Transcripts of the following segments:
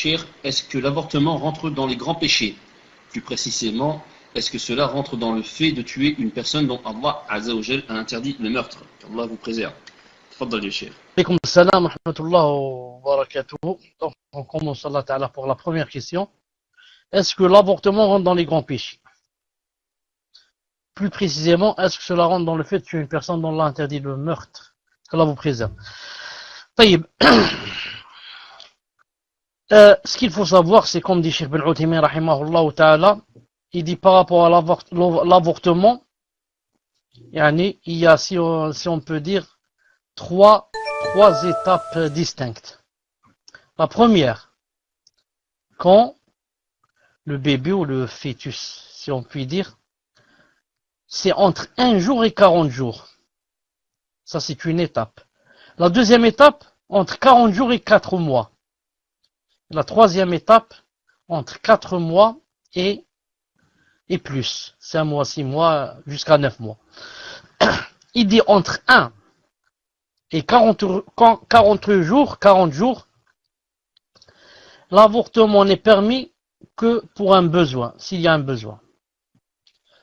Cher, est-ce que l'avortement rentre dans les grands péchés? Plus précisément, est-ce que cela rentre dans le fait de tuer une personne dont Allah Azza wa Jal a interdit le meurtre? Qu'Allah vous préserve. Tfaddal ya Cheikh. Alaykoum salam wa rahmatullah wa barakatuh. Donc, on commence Allah Ta'ala pour la première question. Est-ce que l'avortement rentre dans les grands péchés? Plus précisément, est-ce que cela rentre dans le fait de tuer une personne dont Allah a interdit le meurtre? Qu'Allah vous préserve. Taïb. Ce qu'il faut savoir, c'est comme dit Cheikh Ben Uthaymin rahimahullah ta'ala, il dit par rapport à l'avortement, il y a, si on peut dire, trois étapes distinctes. La première, quand le bébé ou le fœtus, si on peut dire, c'est entre 1 jour et 40 jours. Ça, c'est une étape. La deuxième étape, entre 40 jours et 4 mois. La troisième étape, entre 4 mois et plus. 5 mois, 6 mois, jusqu'à 9 mois. Il dit entre 1 et 40 jours, l'avortement n'est permis que pour un besoin, s'il y a un besoin.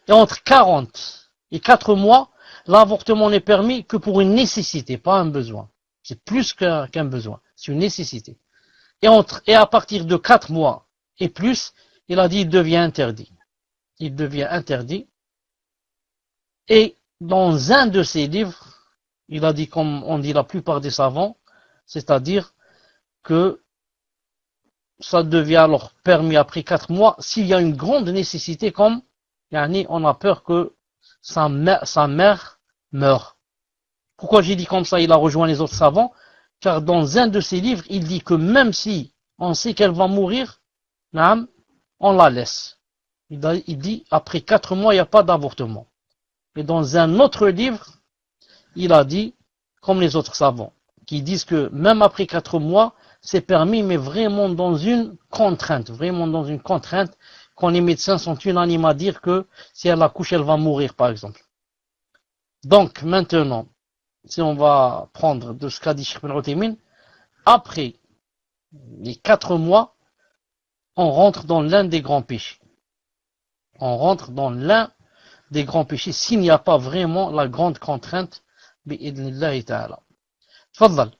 Et entre 40 et 4 mois, l'avortement n'est permis que pour une nécessité, pas un besoin. C'est plus qu'un besoin, c'est une nécessité. Et à partir de 4 mois et plus, il a dit il devient interdit. Il devient interdit. Et dans un de ses livres, il a dit, comme on dit la plupart des savants, c'est-à-dire que ça devient alors permis après 4 mois s'il y a une grande nécessité, comme on a peur que sa mère meure. Pourquoi j'ai dit comme ça, il a rejoint les autres savants? Car dans un de ses livres, il dit que même si on sait qu'elle va mourir, on la laisse. Il dit, après 4 mois, il n'y a pas d'avortement. Et dans un autre livre, il a dit, comme les autres savants, qui disent que même après 4 mois, c'est permis, mais vraiment dans une contrainte, quand les médecins sont unanimes à dire que si elle accouche, elle va mourir, par exemple. Donc, maintenant, si on va prendre de ce qu'a dit Cheikh Ben Uthaymin, après les 4 mois, on rentre dans l'un des grands péchés. On rentre dans l'un des grands péchés s'il n'y a pas vraiment la grande contrainte bi'idnillahi ta'ala. Tfaddal.